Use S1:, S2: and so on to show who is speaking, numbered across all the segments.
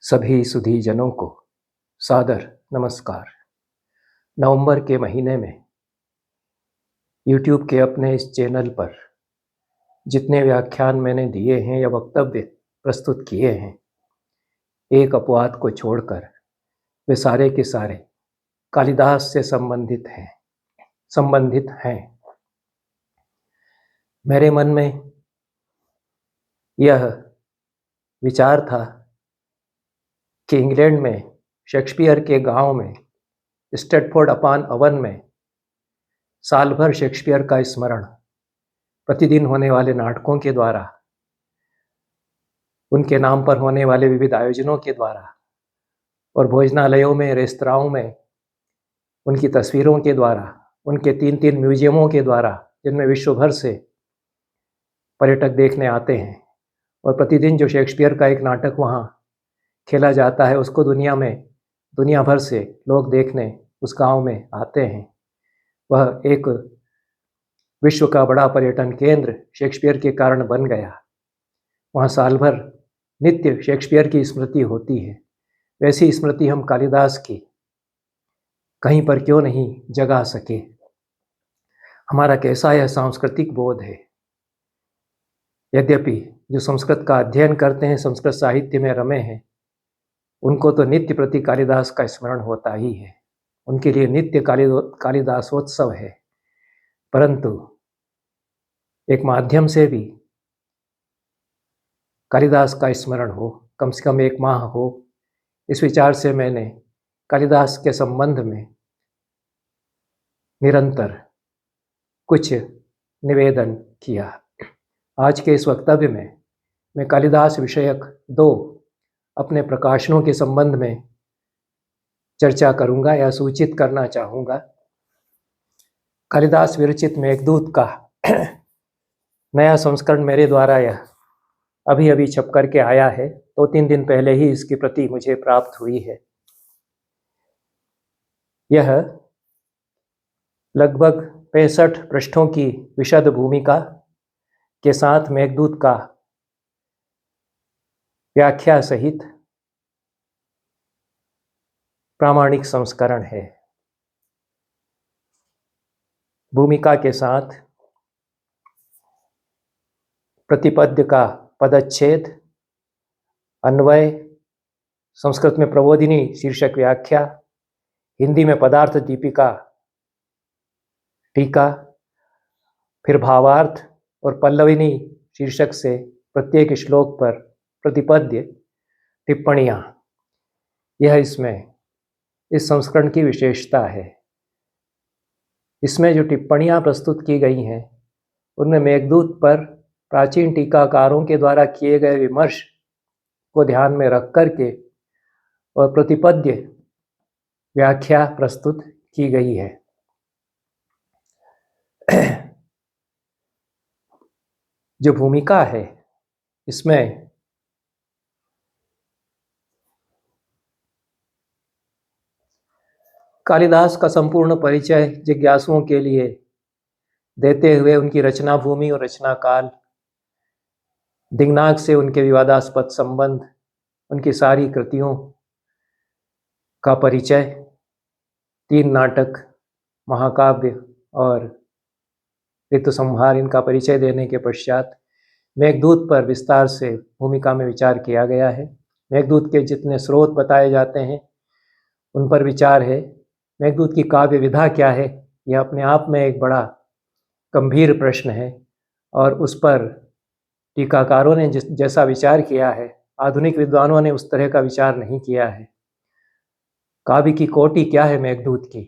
S1: सभी सुधी जनों को सादर नमस्कार। नवंबर के महीने में YouTube के अपने इस चैनल पर जितने व्याख्यान मैंने दिए हैं या वक्तव्य प्रस्तुत किए हैं, एक अपवाद को छोड़कर वे सारे के सारे कालिदास से संबंधित हैं। मेरे मन में यह विचार था कि इंग्लैंड में शेक्सपियर के गांव में स्ट्रेटफोर्ड अपॉन अवन में साल भर शेक्सपियर का स्मरण प्रतिदिन होने वाले नाटकों के द्वारा, उनके नाम पर होने वाले विविध आयोजनों के द्वारा और भोजनालयों में, रेस्तराओं में उनकी तस्वीरों के द्वारा, उनके 3-3 म्यूजियमों के द्वारा, जिनमें विश्व भर से पर्यटक देखने आते हैं, और प्रतिदिन जो शेक्सपियर का एक नाटक वहाँ खेला जाता है उसको दुनिया भर से लोग देखने उस गांव में आते हैं। वह एक विश्व का बड़ा पर्यटन केंद्र शेक्सपियर के कारण बन गया। वहाँ साल भर नित्य शेक्सपियर की स्मृति होती है। वैसी स्मृति हम कालिदास की कहीं पर क्यों नहीं जगा सके। हमारा कैसा यह सांस्कृतिक बोध है। यद्यपि जो संस्कृत का अध्ययन करते हैं, संस्कृत साहित्य में रमे हैं, उनको तो नित्य प्रति कालिदास का स्मरण होता ही है। उनके लिए नित्य कालिदासोत्सव है। परंतु एक माध्यम से भी कालिदास का स्मरण हो, कम से कम एक माह हो, इस विचार से मैंने कालिदास के संबंध में निरंतर कुछ निवेदन किया। आज के इस वक्तव्य में मैं कालिदास विषयक 2 अपने प्रकाशनों के संबंध में चर्चा करूंगा या सूचित करना चाहूँगा। कालिदास विरचित मेघदूत का नया संस्करण मेरे द्वारा यह अभी छप करके आया है। 2-3 दिन पहले ही इसकी प्रति मुझे प्राप्त हुई है। यह लगभग 65 पृष्ठों की विशद भूमिका के साथ मेघदूत का व्याख्या सहित प्रामाणिक संस्करण है। भूमिका के साथ प्रतिपद्य का पदच्छेद, अन्वय, संस्कृत में प्रबोधिनी शीर्षक व्याख्या, हिंदी में पदार्थ दीपिका टीका, फिर भावार्थ और पल्लविनी शीर्षक से प्रत्येक श्लोक पर प्रतिपद्य टिप्पणियाँ, यह इस संस्करण की विशेषता है। इसमें जो टिप्पणियाँ प्रस्तुत की गई हैं उनमें मेघदूत पर प्राचीन टीकाकारों के द्वारा किए गए विमर्श को ध्यान में रख करके और प्रतिपद्य व्याख्या प्रस्तुत की गई है। जो भूमिका है इसमें कालिदास का संपूर्ण परिचय जिज्ञासुओं के लिए देते हुए उनकी रचना भूमि और रचना काल, दिङ्नाग से उनके विवादास्पद संबंध, उनकी सारी कृतियों का परिचय, 3 नाटक, महाकाव्य और ऋतुसंहार, इनका परिचय देने के पश्चात मेघदूत पर विस्तार से भूमिका में विचार किया गया है। मेघदूत के जितने स्रोत बताए जाते हैं उन पर विचार है। मेघदूत की काव्य विधा क्या है, यह अपने आप में एक बड़ा गंभीर प्रश्न है और उस पर टीकाकारों ने जैसा विचार किया है, आधुनिक विद्वानों ने उस तरह का विचार नहीं किया है। काव्य की कोटि क्या है मेघदूत की,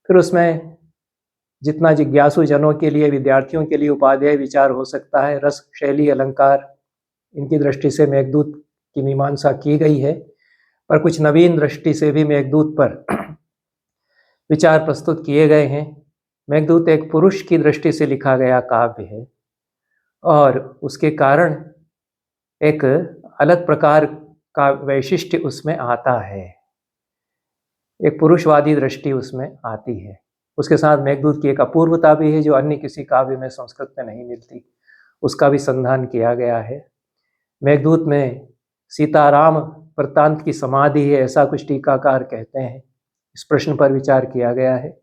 S1: फिर उसमें जितना जिज्ञासु जनों के लिए, विद्यार्थियों के लिए उपादेय विचार हो सकता है, रस, शैली, अलंकार, इनकी दृष्टि से मेघदूत की मीमांसा की गई है। पर कुछ नवीन दृष्टि से भी मेघदूत पर विचार प्रस्तुत किए गए हैं। मेघदूत एक पुरुष की दृष्टि से लिखा गया काव्य है और उसके कारण एक अलग प्रकार का वैशिष्ट्य उसमें आता है, एक पुरुषवादी दृष्टि उसमें आती है। उसके साथ मेघदूत की एक अपूर्वता भी है जो अन्य किसी काव्य में संस्कृत में नहीं मिलती, उसका भी संधान किया गया है। मेघदूत में सीताराम वृत्तांत की समाधि है, ऐसा कुछ टीकाकार कहते हैं। इस प्रश्न पर विचार किया गया है।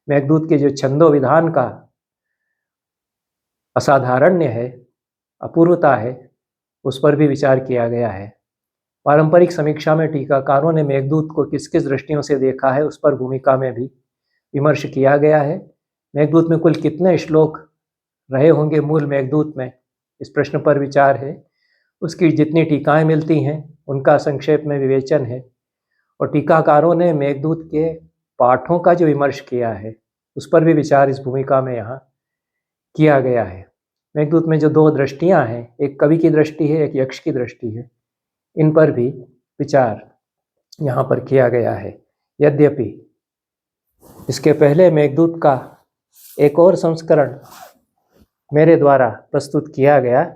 S1: मेघदूत के जो छंदो विधान का असाधारण्य है, अपूर्वता है, उस पर भी विचार किया गया है। पारंपरिक समीक्षा में टीकाकारों ने मेघदूत को किस किस दृष्टियों से देखा है, उस पर भूमिका में भी विमर्श किया गया है। मेघदूत में कुल कितने श्लोक रहे होंगे मूल मेघदूत में, इस प्रश्न पर विचार है। उसकी जितनी टीकाएं मिलती हैं उनका संक्षेप में विवेचन है। और टीकाकारों ने मेघदूत के पाठों का जो विमर्श किया है उस पर भी विचार इस भूमिका में यहाँ किया गया है। मेघदूत में जो दो दृष्टियां हैं, एक कवि की दृष्टि है, एक यक्ष की दृष्टि है, इन पर भी विचार यहाँ पर किया गया है। यद्यपि इसके पहले मेघदूत का एक और संस्करण मेरे द्वारा प्रस्तुत किया गया,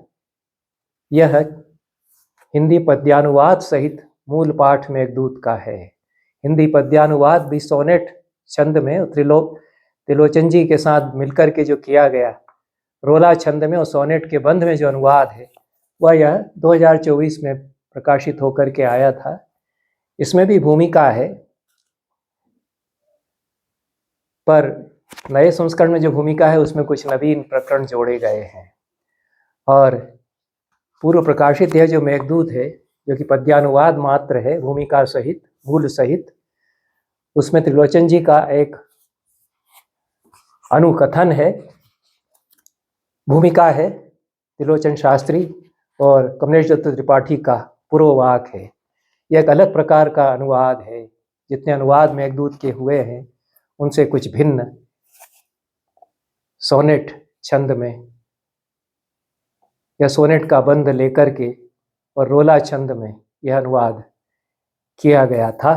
S1: यह हिंदी पद्यानुवाद सहित मूल पाठ मेघदूत का है। हिंदी पद्यानुवाद भी सोनेट छंद में त्रिलोचन जी के साथ मिलकर के जो किया गया, रोला छंद में और सोनेट के बंध में जो अनुवाद है, वह यह 2024 में प्रकाशित होकर के आया था। इसमें भी भूमिका है, पर नए संस्करण में जो भूमिका है उसमें कुछ नवीन प्रकरण जोड़े गए हैं। और पूर्व प्रकाशित यह जो मेघदूत है, जो कि पद्यानुवाद मात्र है भूमिका सहित, मूल सहित, उसमें त्रिलोचन जी का एक अनुकथन है, भूमिका है त्रिलोचन शास्त्री, और कमलेश दत्त त्रिपाठी का पूर्ववाक है। यह एक अलग प्रकार का अनुवाद है। जितने अनुवाद मेघदूत के हुए हैं उनसे कुछ भिन्न सोनेट छंद में या सोनेट का बंध लेकर के और रोला छंद में यह अनुवाद किया गया था।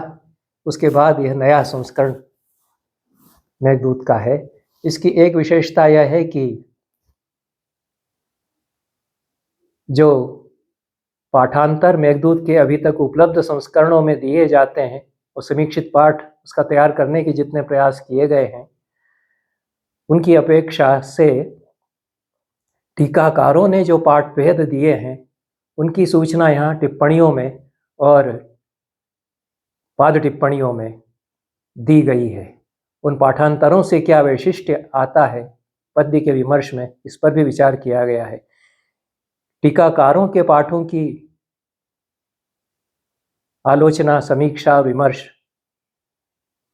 S1: उसके बाद यह नया संस्करण मेघदूत का है। इसकी एक विशेषता यह है कि जो पाठांतर मेघदूत के अभी तक उपलब्ध संस्करणों में दिए जाते हैं और समीक्षित पाठ उसका तैयार करने के जितने प्रयास किए गए हैं, उनकी अपेक्षा से टीकाकारों ने जो पाठ भेद दिए हैं उनकी सूचना यहाँ टिप्पणियों में और पाद टिप्पणियों में दी गई है। उन पाठांतरों से क्या वैशिष्ट्य आता है पद्य के विमर्श में, इस पर भी विचार किया गया है। टीकाकारों के पाठों की आलोचना, समीक्षा, विमर्श,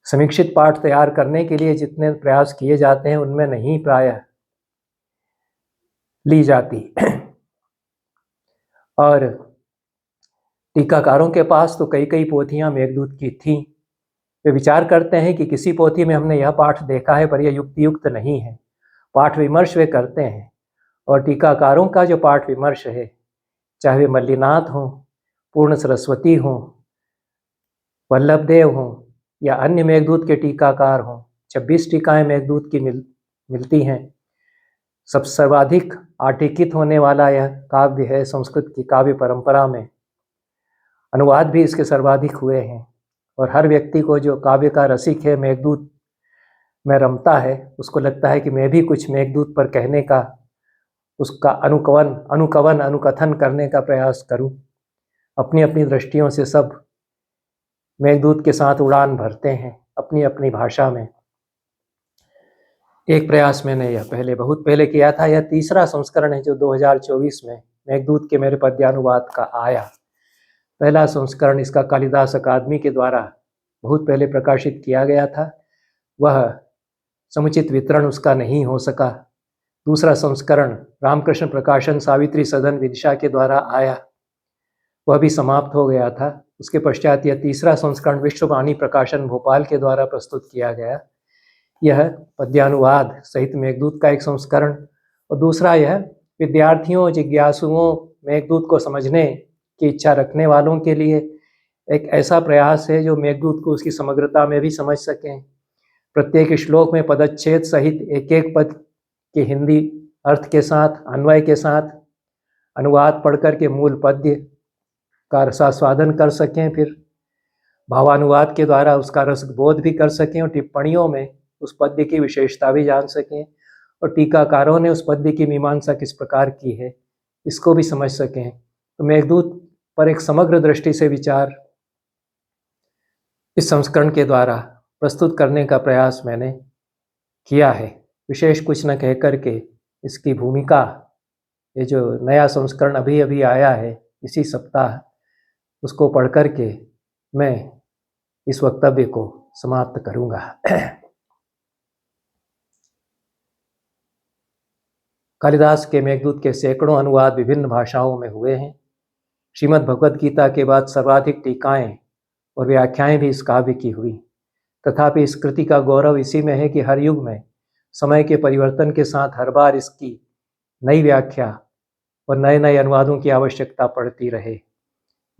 S1: समीक्षित पाठ तैयार करने के लिए जितने प्रयास किए जाते हैं उनमें नहीं प्रायः ली जाती। और टीकाकारों के पास तो कई कई पोथियां मेघदूत की थीं। वे विचार करते हैं कि किसी पोथी में हमने यह पाठ देखा है पर यह युक्तियुक्त नहीं है। पाठ विमर्श वे करते हैं, और टीकाकारों का जो पाठ विमर्श है, चाहे वे मल्लिनाथ हों, पूर्ण सरस्वती हों, वल्लभदेव हों या अन्य मेघदूत के टीकाकार हों, 26 टीकाएं मेघदूत की मिलती हैं। सब सर्वाधिक आटिकित होने वाला यह काव्य है संस्कृत की काव्य परंपरा में। अनुवाद भी इसके सर्वाधिक हुए हैं, और हर व्यक्ति को जो काव्य का रसिक है, मेघदूत में रमता है, उसको लगता है कि मैं भी कुछ मेघदूत पर कहने का, उसका अनुकथन करने का प्रयास करूं। अपनी अपनी दृष्टियों से सब मेघदूत के साथ उड़ान भरते हैं अपनी अपनी भाषा में। एक प्रयास मैंने यह बहुत पहले किया था। यह तीसरा संस्करण है जो 2024 में मेघदूत के मेरे पद्यानुवाद का आया। पहला संस्करण इसका कालिदास अकादमी के द्वारा बहुत पहले प्रकाशित किया गया था, वह समुचित वितरण उसका नहीं हो सका। दूसरा संस्करण रामकृष्ण प्रकाशन सावित्री सदन विदिशा के द्वारा आया, वह भी समाप्त हो गया था। उसके पश्चात यह तीसरा संस्करण विश्ववाणी प्रकाशन भोपाल के द्वारा प्रस्तुत किया गया। यह पद्यानुवाद सहित मेघदूत का एक संस्करण, और दूसरा यह विद्यार्थियों, जिज्ञासुओं, मेघदूत को समझने की इच्छा रखने वालों के लिए एक ऐसा प्रयास है जो मेघदूत को उसकी समग्रता में भी समझ सकें। प्रत्येक श्लोक में पदच्छेद सहित एक एक पद के हिंदी अर्थ के साथ, अन्वय के साथ अनुवाद पढ़ कर के मूल पद्य का रसास्वादन कर सकें, फिर भावानुवाद के द्वारा उसका रसबोध भी कर सकें, और टिप्पणियों में उस पद्य की विशेषता भी जान सकें, और टीकाकारों ने उस पद्य की मीमांसा किस प्रकार की है इसको भी समझ सकें। तो मेघदूत पर एक समग्र दृष्टि से विचार इस संस्करण के द्वारा प्रस्तुत करने का प्रयास मैंने किया है। विशेष कुछ न कह कर के इसकी भूमिका, ये जो नया संस्करण अभी अभी आया है इसी सप्ताह, उसको पढ़ कर के मैं इस वक्तव्य को समाप्त करूंगा। कालिदास के मेघदूत के सैकड़ों अनुवाद विभिन्न भाषाओं में हुए हैं। श्रीमद् भगवद गीता के बाद सर्वाधिक टीकाएं और व्याख्याएं भी इस काव्य की हुई। तथापि इस कृति का गौरव इसी में है कि हर युग में समय के परिवर्तन के साथ हर बार इसकी नई व्याख्या और नए नए अनुवादों की आवश्यकता पड़ती रहे।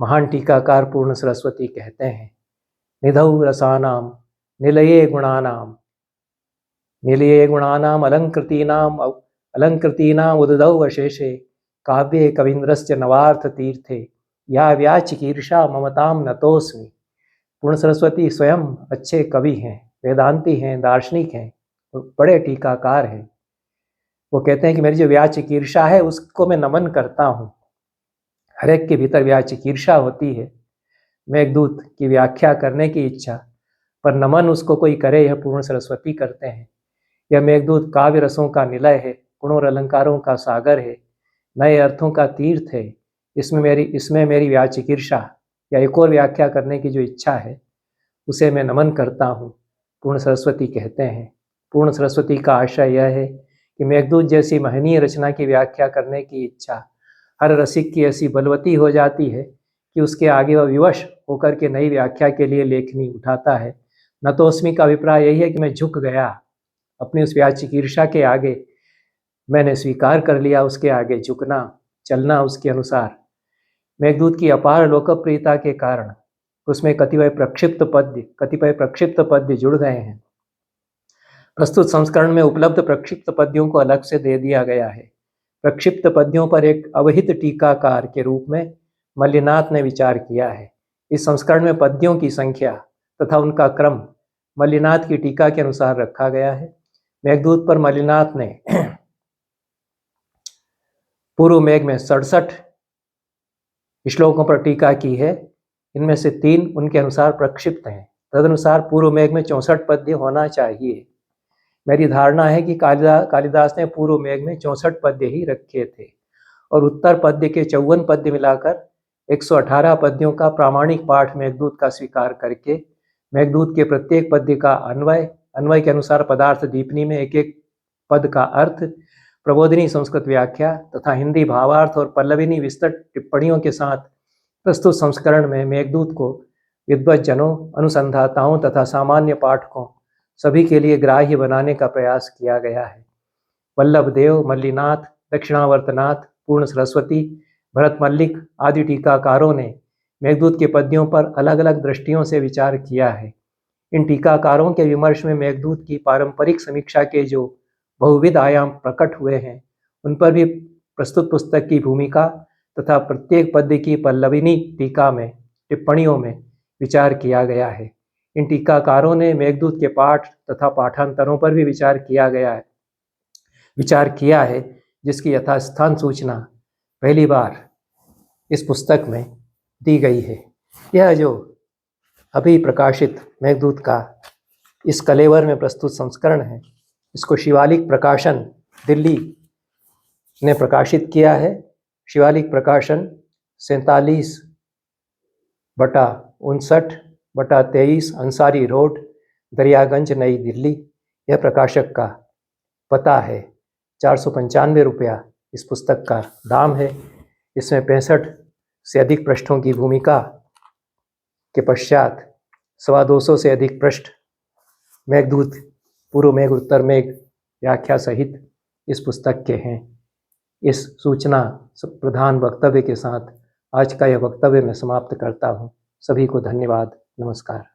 S1: महान टीकाकार पूर्ण सरस्वती कहते हैं, निधौ रसानाम निलये गुणानाम अलंकृतीनाम उददौ अशेषे काव्ये कवीन्द्रस्य नवार्थ तीर्थे या व्याचिकीर्षा ममताम नतोस्मि। पूर्ण सरस्वती स्वयं अच्छे कवि हैं, वेदांती हैं, दार्शनिक हैं और बड़े टीकाकार हैं। वो कहते हैं कि मेरी जो व्याचिकीर्षा है उसको मैं नमन करता हूँ। हर एक के भीतर व्याचिकीर्षा होती है, मेघदूत की व्याख्या करने की इच्छा, पर नमन उसको कोई करे यह पूर्ण सरस्वती करते हैं। यह मेघदूत काव्य रसों का निलय है, गुणों और अलंकारों का सागर है, नए अर्थों का तीर्थ है। इसमें मेरी व्याचिकीर्षा या एक और व्याख्या करने की जो इच्छा है उसे मैं नमन करता हूँ, पूर्ण सरस्वती कहते हैं। पूर्ण सरस्वती का आशय यह है कि मेघदूत जैसी महनीय रचना की व्याख्या करने की इच्छा हर रसिक की ऐसी बलवती हो जाती है कि उसके आगे वह विवश होकर के नई व्याख्या के लिए लेखनी उठाता है। नतोस्मि का अभिप्राय यही है कि मैं झुक गया, अपनी उस व्याचिकीर्षा के आगे मैंने स्वीकार कर लिया, उसके आगे झुकना, चलना उसके अनुसार। मेघदूत की अपार लोकप्रियता के कारण उसमें कतिपय प्रक्षिप्त पद्य जुड़ गए हैं। प्रस्तुत संस्करण में उपलब्ध प्रक्षिप्त पद्यों को अलग से दे दिया गया है। प्रक्षिप्त पद्यों पर एक अवहित टीकाकार के रूप में मल्लिनाथ ने विचार किया है। इस संस्करण में पद्यों की संख्या तथा उनका क्रम मल्लिनाथ की टीका के अनुसार रखा गया है। मेघदूत पर मल्लिनाथ ने पूर्व मेघ में 67 श्लोकों पर टीका की है। इनमें से 3 उनके अनुसार प्रक्षिप्त हैं। तदनुसार पूर्व मेघ में 64 पद्य होना चाहिए। मेरी धारणा है कि कालिदास ने पूर्व मेघ में 64 पद्य ही रखे थे और उत्तर पद्य के 54 पद्य मिलाकर 118 पद्यों का प्रामाणिक पाठ मेघदूत का स्वीकार करके मेघदूत के प्रत्येक पद्य का अन्वय के अनुसार पदार्थ दीपनी में एक एक पद का अर्थ, प्रबोधिनी संस्कृत व्याख्या तथा हिंदी भावार्थ और पल्लविनी विस्तृत टिप्पणियों के साथ प्रस्तुत संस्करण में मेघदूत को विद्वज्जनों, अनुसंधाताओं तथा सामान्य पाठकों सभी के लिए ग्राह्य बनाने का प्रयास किया गया है। वल्लभदेव, मल्लिनाथ, दक्षिणावर्तनाथ, पूर्ण सरस्वती, भरत मल्लिक आदि टीकाकारों ने मेघदूत के पद्यों पर अलग अलग दृष्टियों से विचार किया है। इन टीकाकारों के विमर्श में मेघदूत की पारंपरिक समीक्षा के जो बहुविध आयाम प्रकट हुए हैं उन पर भी प्रस्तुत पुस्तक की भूमिका तथा प्रत्येक पद्य की पल्लविनी टीका में टिप्पणियों में विचार किया गया है। इन टीकाकारों ने मेघदूत के पाठ तथा पाठांतरों पर भी विचार किया है जिसकी यथास्थान सूचना पहली बार इस पुस्तक में दी गई है। यह जो अभी प्रकाशित मेघदूत का इस कलेवर में प्रस्तुत संस्करण है, इसको शिवालिक प्रकाशन दिल्ली ने प्रकाशित किया है। शिवालिक प्रकाशन 47/59/23 अंसारी रोड, दरियागंज, नई दिल्ली। यह प्रकाशक का पता है। 495 रुपया इस पुस्तक का दाम है। इसमें 65 से अधिक पृष्ठों की भूमिका के पश्चात 225 से अधिक पृष्ठ मेघदूत, पूर्व मेघ, उत्तर मेघ व्याख्या सहित इस पुस्तक के हैं। इस सूचना प्रधान वक्तव्य के साथ आज का यह वक्तव्य मैं समाप्त करता हूँ। सभी को धन्यवाद। नमस्कार।